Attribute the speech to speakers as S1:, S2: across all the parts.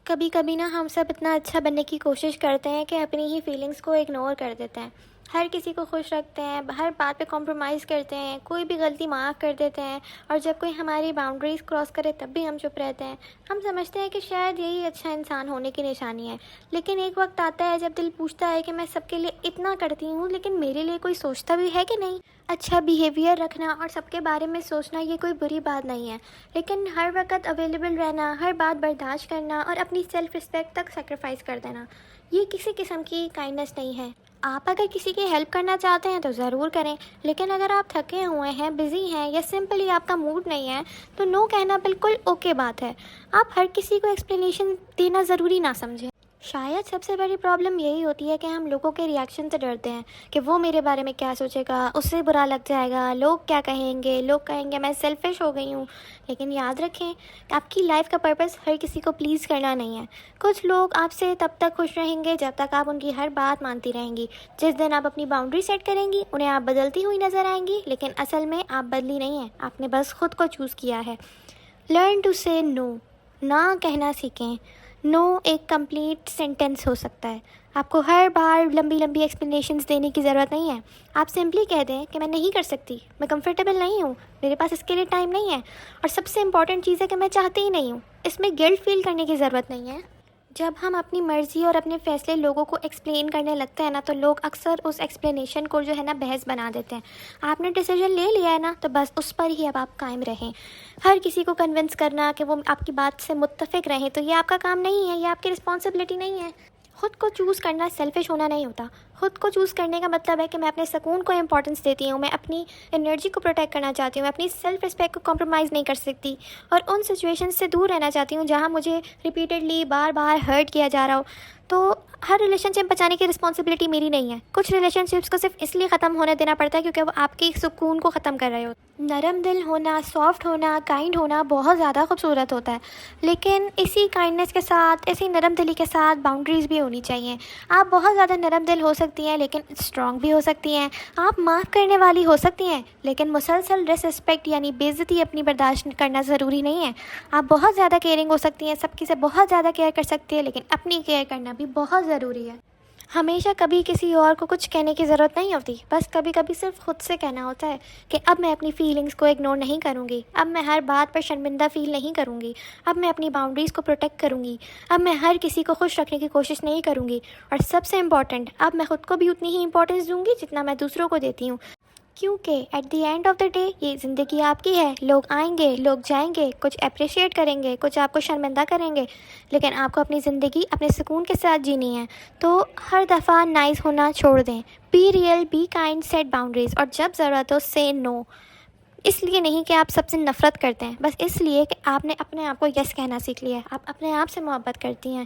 S1: کبھی کبھی نا ہم سب اتنا اچھا بننے کی کوشش کرتے ہیں کہ اپنی ہی فیلنگس کو اگنور کر دیتے ہیں. ہر کسی کو خوش رکھتے ہیں، ہر بات پہ کمپرومائز کرتے ہیں، کوئی بھی غلطی معاف کر دیتے ہیں، اور جب کوئی ہماری باؤنڈریز کراس کرے تب بھی ہم چپ رہتے ہیں. ہم سمجھتے ہیں کہ شاید یہی اچھا انسان ہونے کی نشانی ہے. لیکن ایک وقت آتا ہے جب دل پوچھتا ہے کہ میں سب کے لیے اتنا کرتی ہوں لیکن میرے لیے کوئی سوچتا بھی ہے کہ نہیں. اچھا بیہیویئر رکھنا اور سب کے بارے میں سوچنا یہ کوئی بری بات نہیں ہے، لیکن ہر وقت اویلیبل رہنا، ہر بات برداشت کرنا اور اپنی سیلف رسپیکٹ تک سیکریفائس کر دینا، یہ کسی قسم کی کائنڈنس نہیں ہے. آپ اگر کسی کی ہیلپ کرنا چاہتے ہیں تو ضرور کریں، لیکن اگر آپ تھکے ہوئے ہیں، بزی ہیں یا سمپلی آپ کا موڈ نہیں ہے تو نو کہنا بالکل اوکے بات ہے. آپ ہر کسی کو ایکسپلینیشن دینا ضروری نہ سمجھیں. شاید سب سے بڑی پرابلم یہی ہوتی ہے کہ ہم لوگوں کے ریاکشن سے ڈرتے ہیں کہ وہ میرے بارے میں کیا سوچے گا، اس سے برا لگ جائے گا، لوگ کیا کہیں گے میں سیلفش ہو گئی ہوں. لیکن یاد رکھیں کہ آپ کی لائف کا پرپس ہر کسی کو پلیز کرنا نہیں ہے. کچھ لوگ آپ سے تب تک خوش رہیں گے جب تک آپ ان کی ہر بات مانتی رہیں گی. جس دن آپ اپنی باؤنڈری سیٹ کریں گی انہیں آپ بدلتی ہوئی نظر آئیں گی، لیکن اصل میں آپ بدلی نہیں ہیں، آپ نے بس خود کو چوز کیا ہے. لرن ٹو سے نو، نہ کہنا سیکھیں. نو ایک کمپلیٹ سینٹینس ہو سکتا ہے. آپ کو ہر بار لمبی لمبی ایکسپلینیشنز دینے کی ضرورت نہیں ہے. آپ سمپلی کہہ دیں کہ میں نہیں کر سکتی، میں کمفرٹیبل نہیں ہوں، میرے پاس اس کے لیے ٹائم نہیں ہے، اور سب سے امپورٹنٹ چیز ہے کہ میں چاہتی ہی نہیں ہوں. اس میں گلٹ فیل کرنے کی ضرورت نہیں ہے. جب ہم اپنی مرضی اور اپنے فیصلے لوگوں کو ایکسپلین کرنے لگتے ہیں نا تو لوگ اکثر اس ایکسپلینیشن کو جو ہے نا بحث بنا دیتے ہیں. آپ نے ڈیسیجن لے لیا ہے نا تو بس اس پر ہی اب آپ قائم رہیں. ہر کسی کو کنونس کرنا کہ وہ آپ کی بات سے متفق رہیں تو یہ آپ کا کام نہیں ہے، یہ آپ کی رسپانسبلٹی نہیں ہے. خود کو چوز کرنا سیلفش ہونا نہیں ہوتا. خود کو چوز کرنے کا مطلب ہے کہ میں اپنے سکون کو امپورٹنس دیتی ہوں، میں اپنی انرجی کو پروٹیکٹ کرنا چاہتی ہوں، میں اپنی سیلف رسپیکٹ کو کمپرومائز نہیں کر سکتی، اور ان سچویشن سے دور رہنا چاہتی ہوں جہاں مجھے ریپیٹڈلی بار بار ہرٹ کیا جا رہا ہو. تو ہر ریلیشن شپ بچانے کی رسپانسبلٹی میری نہیں ہے. کچھ ریلیشن شپس کو صرف اس لیے ختم ہونے دینا پڑتا ہے کیونکہ وہ آپ کے سکون کو ختم کر رہے ہوتے. نرم دل ہونا، سافٹ ہونا، کائنڈ ہونا بہت زیادہ خوبصورت ہوتا ہے، لیکن اسی کائنڈنس کے ساتھ، اسی نرم دلی کے ساتھ باؤنڈریز بھی ہونی چاہیے. آپ بہت زیادہ نرم دل ہو سکتی ہیں لیکن اسٹرانگ بھی ہو سکتی ہیں. آپ معاف کرنے والی ہو سکتی ہیں لیکن مسلسل ڈسرسپیکٹ یعنی بے عزتی اپنی برداشت کرنا ضروری نہیں ہے. آپ بہت زیادہ کیئرنگ ہو سکتی ہیں، سب کی سے بہت زیادہ کیئر کر سکتی ہیں، لیکن اپنی کیئر کرنا بھی بہت ضروری ہے. ہمیشہ کبھی کسی اور کو کچھ کہنے کی ضرورت نہیں ہوتی، بس کبھی کبھی صرف خود سے کہنا ہوتا ہے کہ اب میں اپنی فیلنگز کو اگنور نہیں کروں گی، اب میں ہر بات پر شرمندہ فیل نہیں کروں گی، اب میں اپنی باؤنڈریز کو پروٹیکٹ کروں گی، اب میں ہر کسی کو خوش رکھنے کی کوشش نہیں کروں گی، اور سب سے امپورٹنٹ اب میں خود کو بھی اتنی ہی امپورٹنس دوں گی جتنا میں دوسروں کو دیتی ہوں. کیونکہ at the end of the day یہ زندگی آپ کی ہے. لوگ آئیں گے، لوگ جائیں گے، کچھ اپریشیٹ کریں گے، کچھ آپ کو شرمندہ کریں گے، لیکن آپ کو اپنی زندگی اپنے سکون کے ساتھ جینی ہے. تو ہر دفعہ نائس ہونا چھوڑ دیں. Be real, be kind, set boundaries, اور جب ضرورت ہو سے نو. اس لیے نہیں کہ آپ سب سے نفرت کرتے ہیں، بس اس لیے کہ آپ نے اپنے آپ کو یس کہنا سیکھ لیا ہے. آپ اپنے آپ سے محبت کرتی ہیں.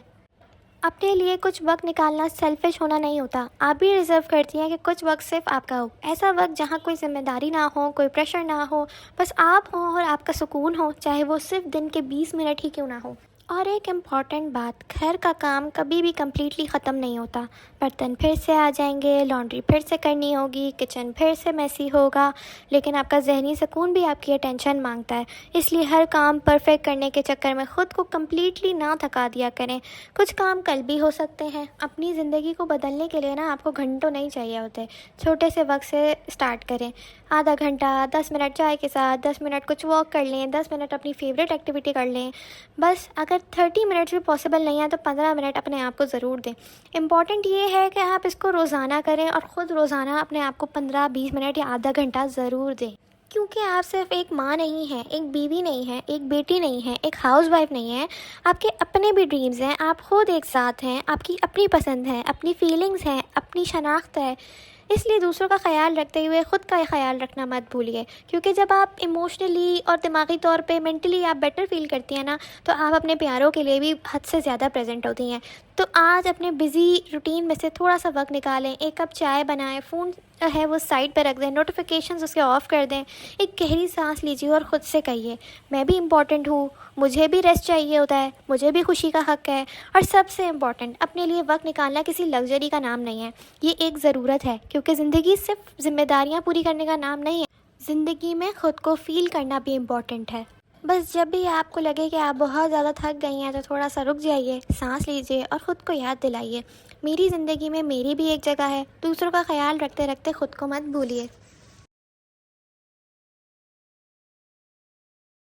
S1: اپنے لیے کچھ وقت نکالنا سیلفش ہونا نہیں ہوتا. آپ بھی ریزرو کرتی ہیں کہ کچھ وقت صرف آپ کا ہو، ایسا وقت جہاں کوئی ذمہ داری نہ ہو، کوئی پریشر نہ ہو، بس آپ ہوں اور آپ کا سکون ہو، چاہے وہ صرف دن کے 20 منٹ ہی کیوں نہ ہو. اور ایک امپورٹنٹ بات، گھر کا کام کبھی بھی کمپلیٹلی ختم نہیں ہوتا. برتن پھر سے آ جائیں گے، لانڈری پھر سے کرنی ہوگی، کچن پھر سے میسی ہوگا، لیکن آپ کا ذہنی سکون بھی آپ کی اٹینشن مانگتا ہے. اس لیے ہر کام پرفیکٹ کرنے کے چکر میں خود کو کمپلیٹلی نہ تھکا دیا کریں. کچھ کام کل بھی ہو سکتے ہیں. اپنی زندگی کو بدلنے کے لیے نا آپ کو گھنٹوں نہیں چاہیے ہوتے. چھوٹے سے وقت سے سٹارٹ کریں. آدھا گھنٹہ، 10 منٹ چائے کے ساتھ، 10 منٹ کچھ واک کر لیں، 10 منٹ اپنی فیوریٹ ایکٹیویٹی کر لیں. بس اگر 30 منٹس بھی پاسبل نہیں ہے تو 15 منٹ اپنے آپ کو ضرور دیں. امپورٹنٹ یہ ہے کہ آپ اس کو روزانہ کریں، اور خود روزانہ اپنے آپ کو 15-20 منٹ یا آدھا گھنٹہ ضرور دیں. کیونکہ آپ صرف ایک ماں نہیں ہیں، ایک بیوی نہیں ہیں، ایک بیٹی نہیں ہیں، ایک ہاؤس وائف نہیں ہیں. آپ کے اپنے بھی ڈریمز ہیں، آپ خود ایک ذات ہیں، آپ کی اپنی پسند ہے، اپنی فیلنگز ہیں، اپنی شناخت ہے. اس لیے دوسروں کا خیال رکھتے ہوئے خود کا خیال رکھنا مت بھولیے. کیونکہ جب آپ ایموشنلی اور دماغی طور پہ مینٹلی آپ بیٹر فیل کرتی ہیں نا تو آپ اپنے پیاروں کے لیے بھی حد سے زیادہ پریزنٹ ہوتی ہیں. تو آج اپنے بزی روٹین میں سے تھوڑا سا وقت نکالیں، ایک کپ چائے بنائیں، فون ہے وہ سائڈ پہ رکھ دیں، نوٹیفیکیشنز اس کے آف کر دیں، ایک گہری سانس لیجیے اور خود سے کہیے میں بھی امپورٹنٹ ہوں، مجھے بھی ریسٹ چاہیے ہوتا ہے، مجھے بھی خوشی کا حق ہے. اور سب سے امپورٹنٹ، اپنے لیے وقت نکالنا کسی لگژری کا نام نہیں ہے، یہ ایک ضرورت ہے. کیونکہ زندگی صرف ذمہ داریاں پوری کرنے کا نام نہیں ہے، زندگی میں خود کو فیل کرنا بھی امپورٹنٹ ہے. بس جب بھی آپ کو لگے کہ آپ بہت زیادہ تھک گئی ہیں تو تھوڑا سا رک جائیے، سانس لیجیے اور خود کو یاد دلائیے میری زندگی میں میری بھی ایک جگہ ہے، دوسروں کا خیال رکھتے رکھتے خود کو مت بھولیے۔